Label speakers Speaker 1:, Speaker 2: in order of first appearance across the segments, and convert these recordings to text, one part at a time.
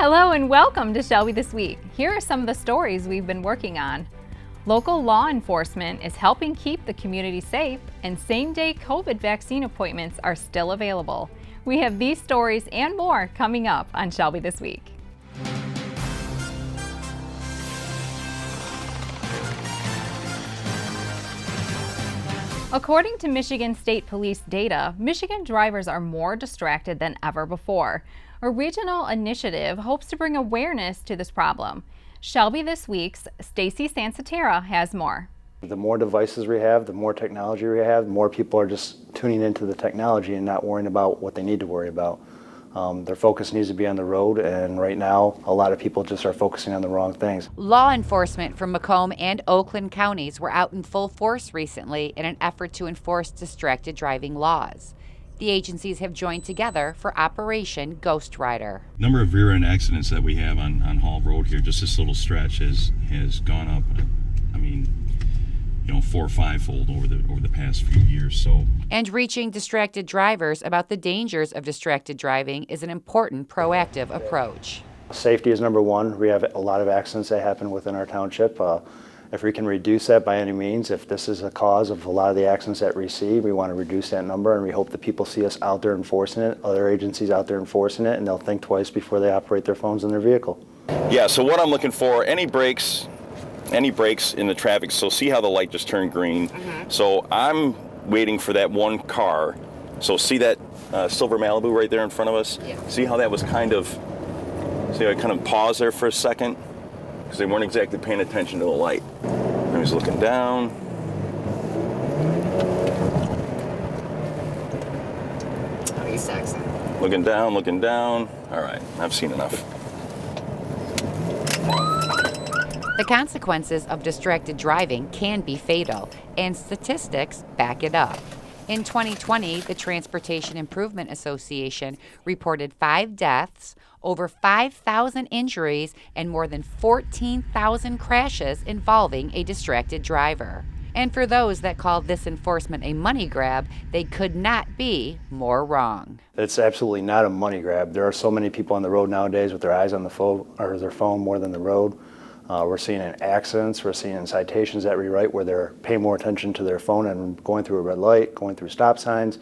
Speaker 1: Hello and welcome to Shelby This Week. Here are some of the stories we've been working on. Local law enforcement is helping keep the community safe, and same-day COVID vaccine appointments are still available. We have these stories and more coming up on Shelby This Week. According to Michigan State Police data, Michigan drivers are more distracted than ever before. A regional initiative hopes to bring awareness to this problem. Shelby This Week's Stacy Sansatera has more.
Speaker 2: The more devices we have, the more technology we have, the more people are just tuning into the technology and not worrying about what they need to worry about. Their focus needs to be on the road, and right now a lot of people just are focusing on the wrong things.
Speaker 3: Law enforcement from Macomb and Oakland counties were out in full force recently in an effort to enforce distracted driving laws. The agencies have joined together for Operation Ghost Rider.
Speaker 4: The number of rear-end accidents that we have on Hall Road here, just this little stretch, has gone up. I mean, 4 or 5-fold over the past few years. So,
Speaker 3: and reaching distracted drivers about the dangers of distracted driving is an important proactive approach.
Speaker 2: Safety is number one. We have a lot of accidents that happen within our township. If we can reduce that by any means, if this is a cause of a lot of the accidents that we see, we want to reduce that number, and we hope that people see us out there enforcing it, other agencies out there enforcing it, and they'll think twice before they operate their phones in their vehicle.
Speaker 5: Yeah, so what I'm looking for, any brakes in the traffic, so see how the light just turned green. So I'm waiting for that one car. So see that silver Malibu right there in front of us? Yeah. See how that was see how I kind of paused there for a second? Because they weren't exactly paying attention to the light. I was looking down.
Speaker 6: Oh, he's texting.
Speaker 5: Looking down. All right, I've seen enough.
Speaker 3: The consequences of distracted driving can be fatal, and statistics back it up. In 2020, the Transportation Improvement Association reported 5 deaths, over 5,000 injuries, and more than 14,000 crashes involving a distracted driver. And for those that call this enforcement a money grab, they could not be more wrong.
Speaker 2: It's absolutely not a money grab. There are so many people on the road nowadays with their eyes on the phone or their phone more than the road. We're seeing in accidents, we're seeing in citations that we write where they're paying more attention to their phone and going through a red light, going through stop signs.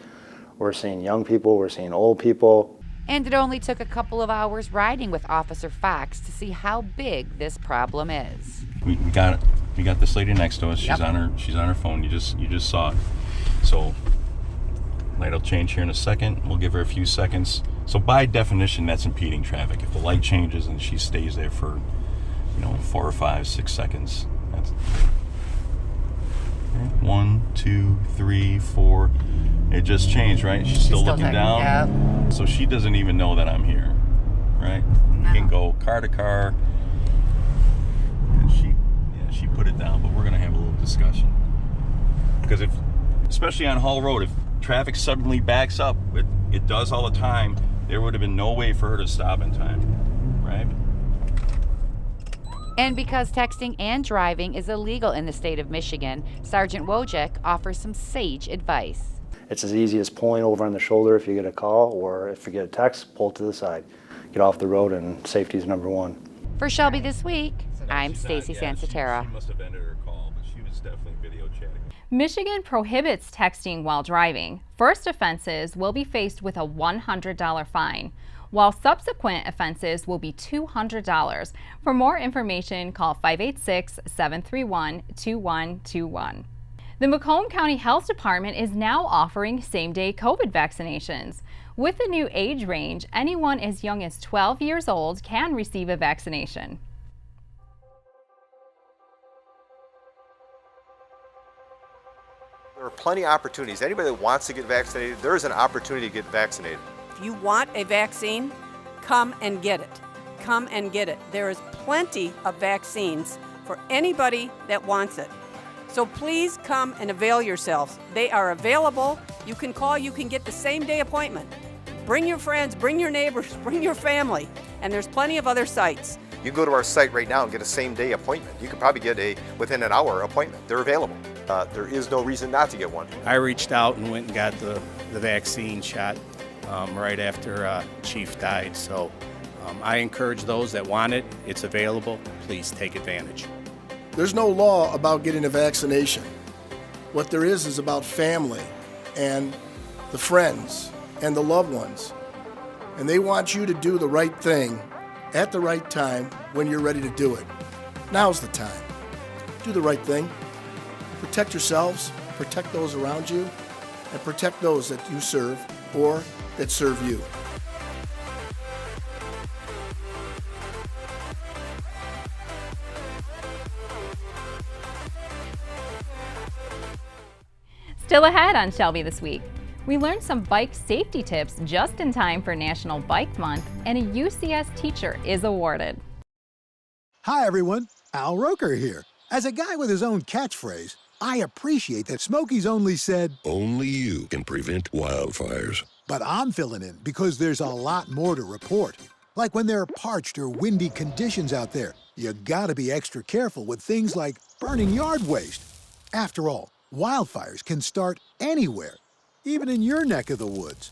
Speaker 2: We're seeing young people, we're seeing old people.
Speaker 3: And it only took a couple of hours riding with Officer Fox to see how big this problem is.
Speaker 4: we got this lady next to us. She's on her phone. You just saw it. So light will change here in a second. We'll give her a few seconds. So by definition, that's impeding traffic. If the light changes and she stays there for 4 or 5, 6 seconds. That's 1, 2, 3, 4. It just changed, right? She's still looking down.
Speaker 6: Yep.
Speaker 4: So she doesn't even know that I'm here, right? No. You can go car to car. And she put it down, but we're gonna have a little discussion. Because especially on Hall Road, if traffic suddenly backs up, it does all the time, there would have been no way for her to stop in time, right?
Speaker 3: And because texting and driving is illegal in the state of Michigan, Sergeant Wojcik offers some sage advice.
Speaker 2: It's as easy as pulling over on the shoulder if you get a call, or if you get a text, pull to the side. Get off the road, and safety is number one.
Speaker 3: For Shelby This Week, I'm Stacy Sansatera.
Speaker 4: She must have ended her call, but she was definitely video chatting.
Speaker 1: Michigan prohibits texting while driving. First offenses will be faced with a $100 fine, while subsequent offenses will be $200. For more information, call 586-731-2121. The Macomb County Health Department is now offering same-day COVID vaccinations. With the new age range, anyone as young as 12 years old can receive a vaccination.
Speaker 7: There are plenty of opportunities. Anybody that wants to get vaccinated, there is an opportunity to get vaccinated.
Speaker 8: If you want a vaccine, come and get it. Come and get it. There is plenty of vaccines for anybody that wants it. So please come and avail yourselves. They are available. You can call, you can get the same day appointment. Bring your friends, bring your neighbors, bring your family. And there's plenty of other sites.
Speaker 7: You can go to our site right now and get a same day appointment. You can probably get a within an hour appointment. They're available. There is no reason not to get one.
Speaker 9: I reached out and went and got the vaccine shot right after Chief died. So I encourage those that want it. It's available. Please take advantage.
Speaker 10: There's no law about getting a vaccination. What there is about family and the friends and the loved ones. And they want you to do the right thing at the right time when you're ready to do it. Now's the time. Do the right thing. Protect yourselves, protect those around you, and protect those that you serve or that serve you.
Speaker 1: Still ahead on Shelby This Week, we learned some bike safety tips just in time for National Bike Month, and a UCS teacher is awarded.
Speaker 11: Hi everyone, Al Roker here. As a guy with his own catchphrase, I appreciate that Smokey's only said,
Speaker 12: "Only you can prevent wildfires."
Speaker 11: But I'm filling in because there's a lot more to report. Like when there are parched or windy conditions out there, you gotta be extra careful with things like burning yard waste. After all, wildfires can start anywhere, even in your neck of the woods.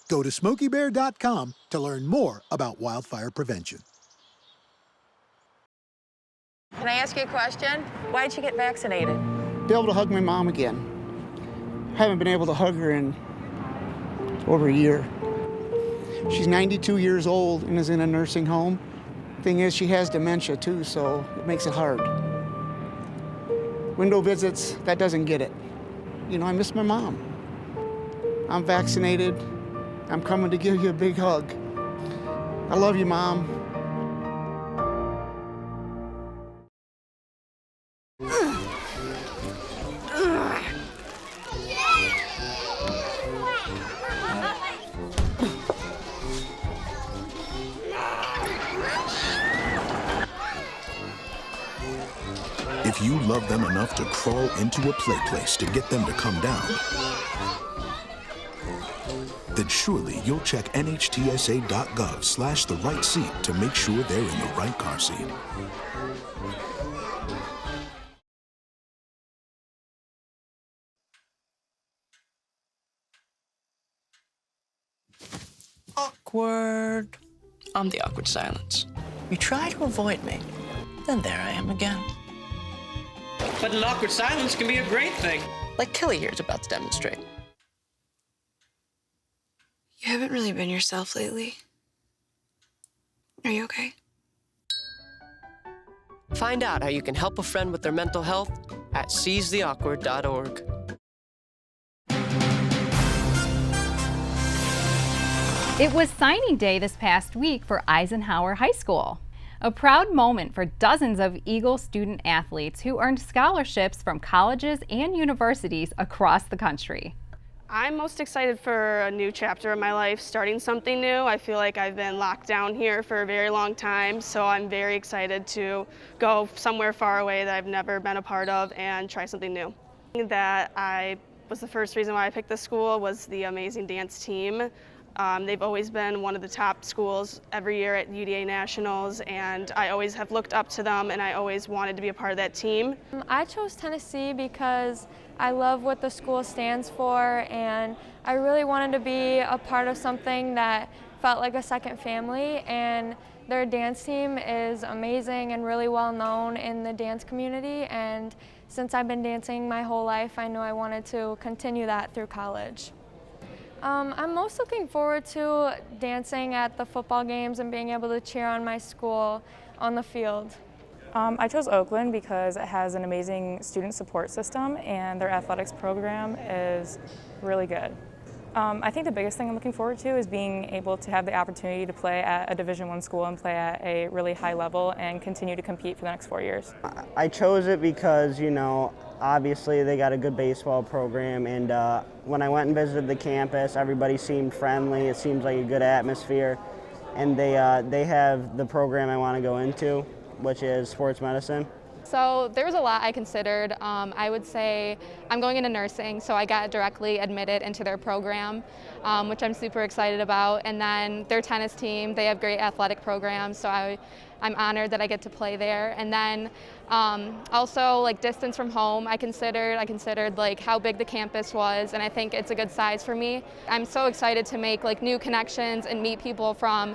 Speaker 11: Go to SmokeyBear.com to learn more about wildfire prevention.
Speaker 13: Can I ask you a question? Why'd you get vaccinated?
Speaker 14: Be able to hug my mom again. Haven't been able to hug her in over a year. She's 92 years old and is in a nursing home. Thing is, she has dementia too, so it makes it hard. Window visits, that doesn't get it. You know, I miss my mom. I'm vaccinated. I'm coming to give you a big hug. I love you, Mom.
Speaker 12: If you love them enough to crawl into a play place to get them to come down, then surely you'll check nhtsa.gov/the right seat to make sure they're in the right car seat.
Speaker 15: Awkward. I'm the awkward silence. You try to avoid me, then there I am again.
Speaker 16: But an awkward silence can be a great thing.
Speaker 15: Like Kelly here is about to demonstrate.
Speaker 17: You haven't really been yourself lately. Are you okay?
Speaker 16: Find out how you can help a friend with their mental health at seizetheawkward.org.
Speaker 1: It was signing day this past week for Eisenhower High School. A proud moment for dozens of Eagle student athletes who earned scholarships from colleges and universities across the country.
Speaker 18: I'm most excited for a new chapter in my life, starting something new. I feel like I've been locked down here for a very long time, so I'm very excited to go somewhere far away that I've never been a part of and try something new. That was the first reason why I picked this school was the amazing dance team. They've always been one of the top schools every year at UDA Nationals, and I always have looked up to them, and I always wanted to be a part of that team.
Speaker 19: I chose Tennessee because I love what the school stands for, and I really wanted to be a part of something that felt like a second family, and their dance team is amazing and really well known in the dance community, and since I've been dancing my whole life, I knew I wanted to continue that through college. I'm most looking forward to dancing at the football games and being able to cheer on my school on the field.
Speaker 20: I chose Oakland because it has an amazing student support system and their athletics program is really good. I think the biggest thing I'm looking forward to is being able to have the opportunity to play at a Division I school and play at a really high level and continue to compete for the next 4 years.
Speaker 21: I chose it because, you know, obviously they got a good baseball program, and when I went and visited the campus, everybody seemed friendly. It seems like a good atmosphere, and they have the program I want to go into, which is sports medicine.
Speaker 22: So there was a lot I considered. I would say I'm going into nursing, so I got directly admitted into their program, which I'm super excited about. And then their tennis team, they have great athletic programs, so I'm honored that I get to play there. And then also like distance from home, I considered like how big the campus was, and I think it's a good size for me. I'm so excited to make like new connections and meet people from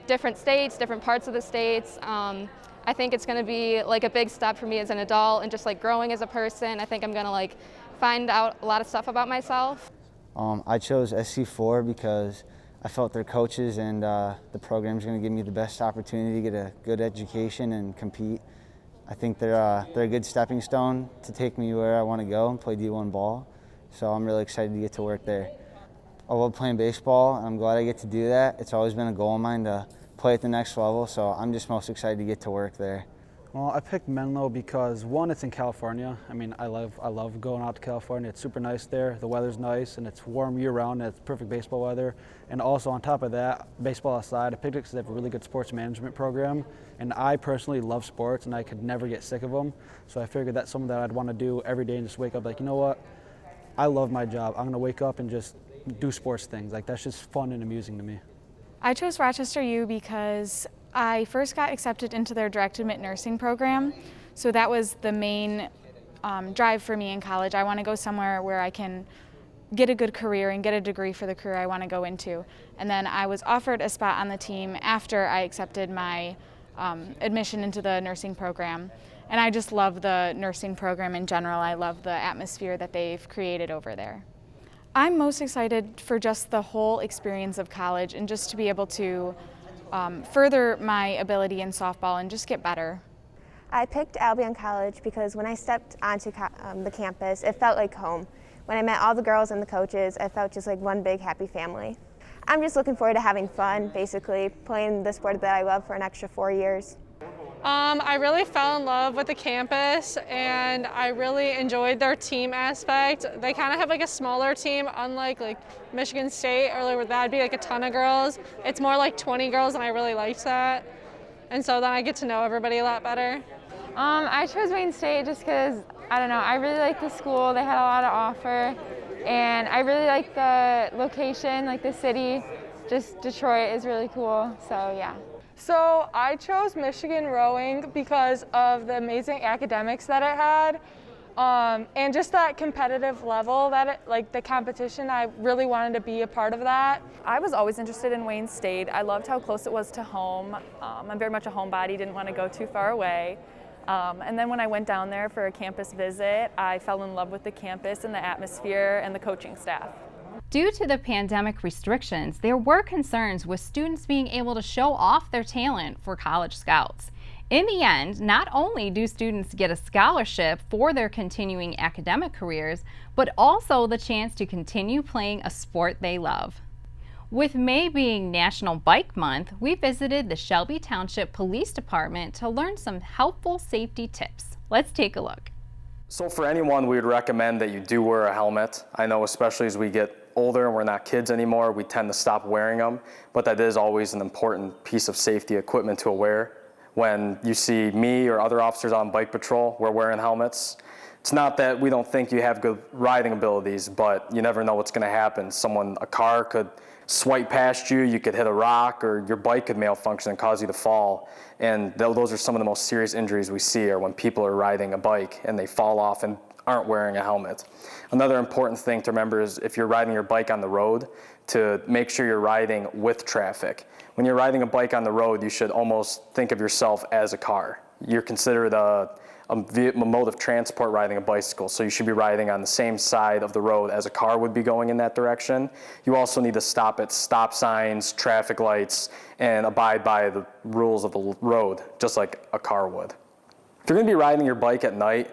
Speaker 22: different states, different parts of the states. I think it's going to be like a big step for me as an adult and just like growing as a person. I think I'm going to like find out a lot of stuff about myself.
Speaker 5: I chose SC4 because I felt their coaches and the program's going to give me the best opportunity to get a good education and compete. I think they're a good stepping stone to take me where I want to go and play D1 ball. So I'm really excited to get to work there. I love playing baseball, and I'm glad I get to do that. It's always been a goal of mine to play at the next level, so I'm just most excited to get to work there.
Speaker 6: Well, I picked Menlo because, one, it's in California. I mean, I love going out to California. It's super nice there. The weather's nice, and it's warm year-round, and it's perfect baseball weather. And also, on top of that, baseball aside, I picked it because they have a really good sports management program. And I personally love sports, and I could never get sick of them. So I figured that's something that I'd want to do every day and just wake up like, you know what? I love my job. I'm going to wake up and just do sports things. Like, that's just fun and amusing to me.
Speaker 23: I chose Rochester U because I first got accepted into their direct admit nursing program. So that was the main drive for me in college. I want to go somewhere where I can get a good career and get a degree for the career I want to go into. And then I was offered a spot on the team after I accepted my admission into the nursing program. And I just love the nursing program in general. I love the atmosphere that they've created over there. I'm most excited for just the whole experience of college and just to be able to further my ability in softball and just get better.
Speaker 24: I picked Albion College because when I stepped onto the campus, it felt like home. When I met all the girls and the coaches, I felt just like one big happy family. I'm just looking forward to having fun, basically, playing the sport that I love for an extra 4 years.
Speaker 18: I really fell in love with the campus, and I really enjoyed their team aspect. They kind of have like a smaller team, unlike like Michigan State, or where that'd be like a ton of girls. It's more like 20 girls, and I really liked that. And so then I get to know everybody a lot better.
Speaker 19: I chose Wayne State just because, I don't know, I really like the school. They had a lot to offer, and I really like the location, like the city. Just Detroit is really cool, so yeah.
Speaker 25: So I chose Michigan rowing because of the amazing academics that it had, and just that competitive level that it, like the competition, I really wanted to be a part of that.
Speaker 20: I was always interested in Wayne State. I loved how close it was to home. I'm very much a homebody, didn't want to go too far away. And then when I went down there for a campus visit, I fell in love with the campus and the atmosphere and the coaching staff.
Speaker 1: Due to the pandemic restrictions, there were concerns with students being able to show off their talent for College Scouts. In the end, not only do students get a scholarship for their continuing academic careers, but also the chance to continue playing a sport they love. With May being National Bike Month, we visited the Shelby Township Police Department to learn some helpful safety tips. Let's take a look.
Speaker 26: So for anyone, we would recommend that you do wear a helmet. I know especially as we get older and we're not kids anymore, we tend to stop wearing them, but that is always an important piece of safety equipment to wear. When you see me or other officers on bike patrol, we're wearing helmets. It's not that we don't think you have good riding abilities, but you never know what's going to happen. A car could swipe past you, you could hit a rock, or your bike could malfunction and cause you to fall. And those are some of the most serious injuries we see, are when people are riding a bike and they fall off and aren't wearing a helmet. Another important thing to remember is if you're riding your bike on the road, to make sure you're riding with traffic. When you're riding a bike on the road, you should almost think of yourself as a car. You're considered a mode of transport riding a bicycle, so you should be riding on the same side of the road as a car would be going in that direction. You also need to stop at stop signs, traffic lights, and abide by the rules of the road, just like a car would. If you're going to be riding your bike at night,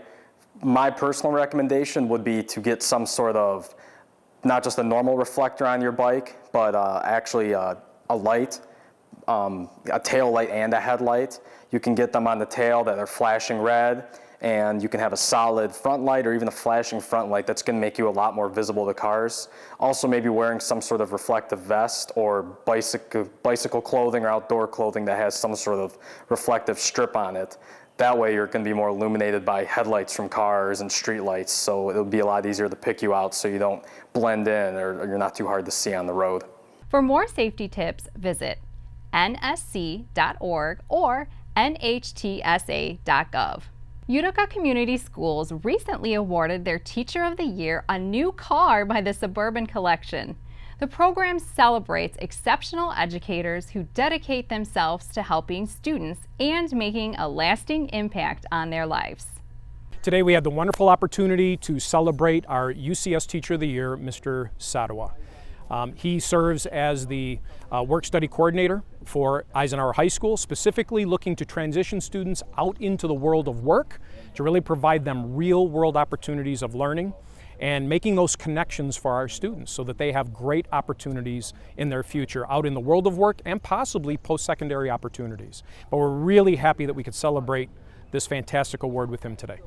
Speaker 26: my personal recommendation would be to get some sort of, not just a normal reflector on your bike, but actually a light, a tail light and a headlight. You can get them on the tail that are flashing red, and you can have a solid front light or even a flashing front light that's going to make you a lot more visible to cars. Also maybe wearing some sort of reflective vest or bicycle clothing or outdoor clothing that has some sort of reflective strip on it. That way you're going to be more illuminated by headlights from cars and street lights, so it'll be a lot easier to pick you out so you don't blend in or you're not too hard to see on the road.
Speaker 1: For more safety tips, visit nsc.org or nhtsa.gov. Utica Community Schools recently awarded their Teacher of the Year a new car by the Suburban Collection. The program celebrates exceptional educators who dedicate themselves to helping students and making a lasting impact on their lives.
Speaker 2: Today we had the wonderful opportunity to celebrate our UCS Teacher of the Year, Mr. Sadawa. He serves as the work-study coordinator for Eisenhower High School, specifically looking to transition students out into the world of work to really provide them real-world opportunities of learning and making those connections for our students so that they have great opportunities in their future out in the world of work and possibly post-secondary opportunities. But we're really happy that we could celebrate this fantastic award with him today.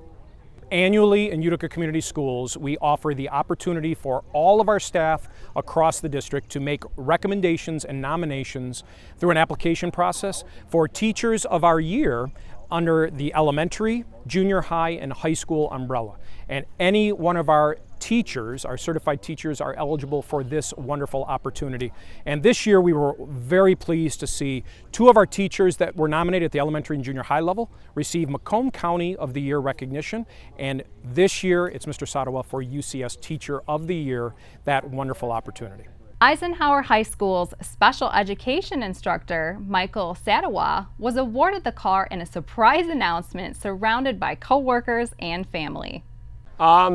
Speaker 2: Annually in Utica Community Schools, we offer the opportunity for all of our staff across the district to make recommendations and nominations through an application process for teachers of our year under the elementary, junior high, and high school umbrella. And any one of our teachers, our certified teachers, are eligible for this wonderful opportunity. And this year we were very pleased to see two of our teachers that were nominated at the elementary and junior high level receive Macomb County of the Year recognition. And this year it's Mr. Sadawa for UCS Teacher of the Year, that wonderful opportunity.
Speaker 1: Eisenhower High School's special education instructor, Michael Sadawa, was awarded the car in a surprise announcement surrounded by co-workers and family.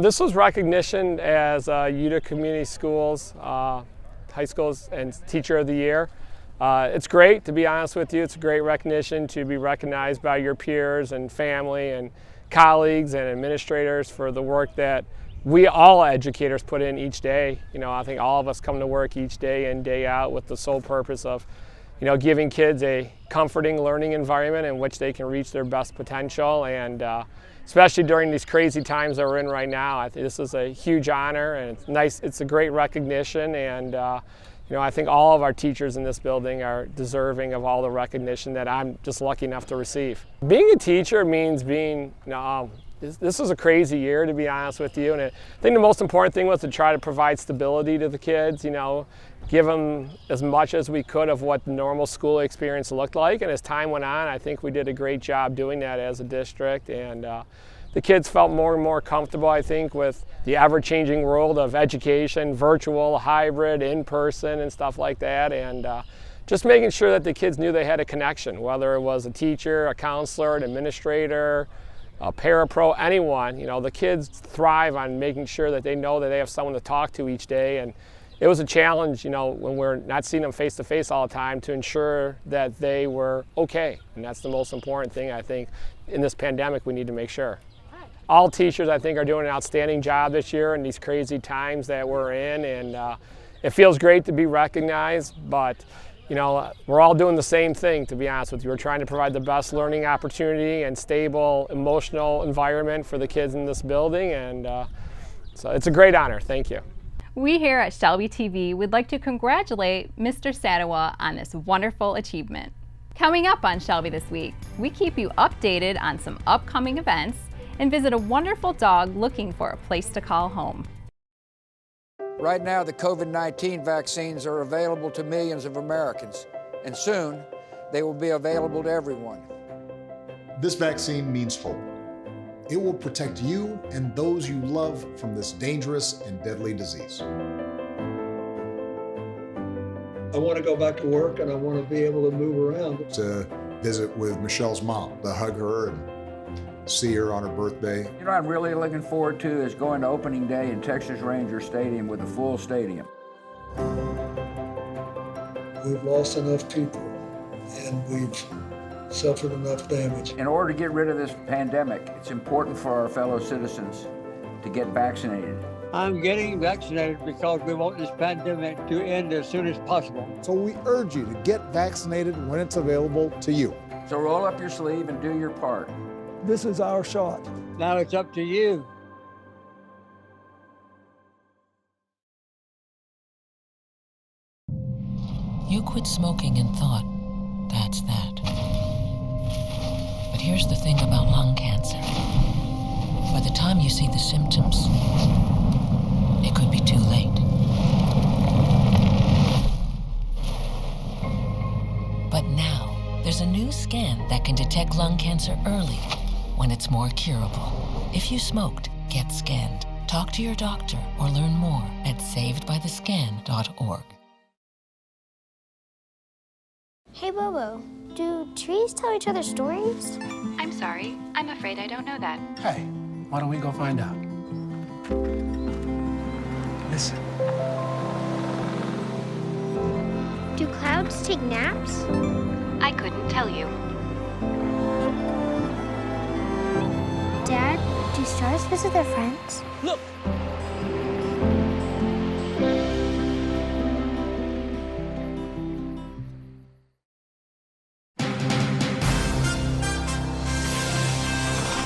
Speaker 3: This was recognition as Utica Community Schools, High Schools and Teacher of the Year. It's great, to be honest with you. It's a great recognition to be recognized by your peers and family and colleagues and administrators for the work that we all educators put in each day. You know, I think all of us come to work each day in, day out with the sole purpose of, you know, giving kids a comforting learning environment in which they can reach their best potential. And especially during these crazy times that we're in right now, I think this is a huge honor, and it's nice. It's a great recognition, and you know, I think all of our teachers in this building are deserving of all the recognition that I'm just lucky enough to receive. Being a teacher means being, this was a crazy year, to be honest with you, and I think the most important thing was to try to provide stability to the kids, you know, give them as much as we could of what the normal school experience looked like. And as time went on, I think we did a great job doing that as a district, and the kids felt more and more comfortable, I think, with the ever-changing world of education, virtual, hybrid, in-person, and stuff like that. And just making sure that the kids knew they had a connection, whether it was a teacher, a counselor, an administrator, a parapro, anyone. You know, the kids thrive on making sure that they know that they have someone to talk to each day. And it was a challenge, you know, when we're not seeing them face to face all the time, to ensure that they were okay. And that's the most important thing, I think, in this pandemic we need to make sure. All teachers, I think, are doing an outstanding job this year in these crazy times that we're in, and it feels great to be recognized, but you know, we're all doing the same thing, to be honest with you. We're trying to provide the best learning opportunity and stable emotional environment for the kids in this building, and so it's a great honor. Thank you.
Speaker 1: We here at Shelby TV would like to congratulate Mr. Sadawa on this wonderful achievement. Coming up on Shelby This Week, we keep you updated on some upcoming events and visit a wonderful dog looking for a place to call home.
Speaker 4: Right now, the COVID-19 vaccines are available to millions of Americans, and soon they will be available to everyone.
Speaker 7: This vaccine means hope. It will protect you and those you love from this dangerous and deadly disease.
Speaker 8: I want to go back to work, and I want to be able to move around.
Speaker 7: To visit with Michelle's mom, to hug her and see her on her birthday.
Speaker 4: You know what I'm really looking forward to is going to opening day in Texas Ranger Stadium with a full stadium.
Speaker 8: We've lost enough people, and we've suffered enough damage.
Speaker 4: In order to get rid of this pandemic, it's important for our fellow citizens to get vaccinated.
Speaker 9: I'm getting vaccinated because we want this pandemic to end as soon as possible.
Speaker 7: So we urge you to get vaccinated when it's available to you.
Speaker 4: So roll up your sleeve and do your part.
Speaker 9: This is our shot. Now it's up to you.
Speaker 27: You quit smoking and thought, that's that. But here's the thing about lung cancer. By the time you see the symptoms, it could be too late. But now, there's a new scan that can detect lung cancer early, when it's more curable. If you smoked, get scanned. Talk to your doctor or learn more at savedbythescan.org.
Speaker 10: Hey Bobo, do trees tell each other stories?
Speaker 11: I'm sorry, I'm afraid I don't know that.
Speaker 12: Hey, why don't we go find out? Listen.
Speaker 10: Do clouds take naps?
Speaker 11: I couldn't tell you.
Speaker 10: Dad, do stars visit their friends?
Speaker 12: Look!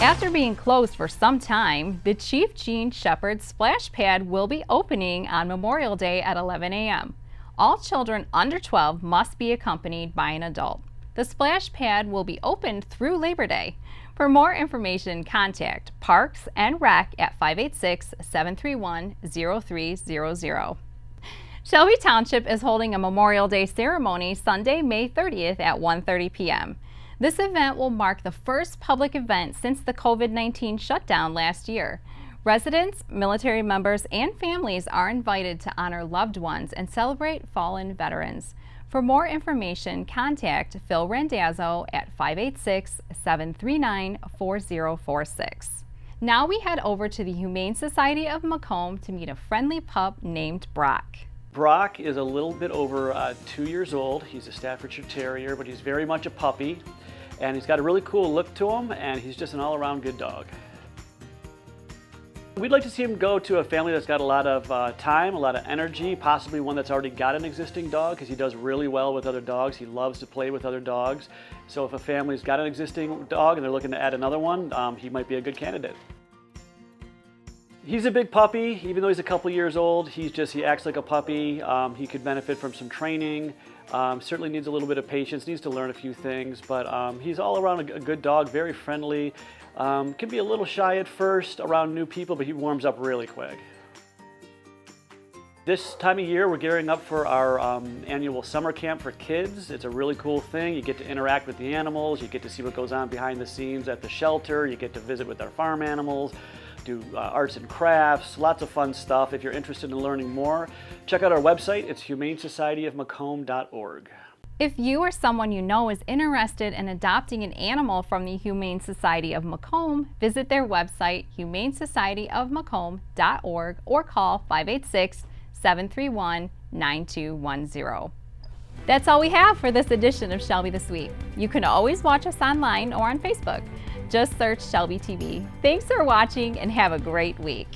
Speaker 1: After being closed for some time, the Chief Jean Shepherd Splash Pad will be opening on Memorial Day at 11 a.m. All children under 12 must be accompanied by an adult. The splash pad will be opened through Labor Day. For more information, contact Parks and Rec at 586-731-0300. Shelby Township is holding a Memorial Day ceremony Sunday, May 30th at 1:30 p.m. This event will mark the first public event since the COVID-19 shutdown last year. Residents, military members, and families are invited to honor loved ones and celebrate fallen veterans. For more information, contact Phil Randazzo at 586-739-4046. Now we head over to the Humane Society of Macomb to meet a friendly pup named Brock.
Speaker 13: Brock is a little bit over 2 years old. He's a Staffordshire Terrier, but he's very much a puppy. And he's got a really cool look to him, and he's just an all-around good dog. We'd like to see him go to a family that's got a lot of time, a lot of energy, possibly one that's already got an existing dog, because he does really well with other dogs. He loves to play with other dogs. So if a family's got an existing dog and they're looking to add another one, he might be a good candidate. He's a big puppy. Even though he's a couple years old, he acts like a puppy. He could benefit from some training. Certainly needs a little bit of patience, needs to learn a few things, but he's all around a good dog, very friendly. Can be a little shy at first around new people, but he warms up really quick. This time of year, we're gearing up for our annual summer camp for kids. It's a really cool thing. You get to interact with the animals, you get to see what goes on behind the scenes at the shelter, you get to visit with our farm animals, do arts and crafts, lots of fun stuff. If you're interested in learning more, check out our website. It's humanesocietyofmacomb.org.
Speaker 1: If you or someone you know is interested in adopting an animal from the Humane Society of Macomb, visit their website, humanesocietyofmacomb.org, or call 586-731-9210. That's all we have for this edition of Shelby This Week. You can always watch us online or on Facebook. Just search Shelby TV. Thanks for watching and have a great week.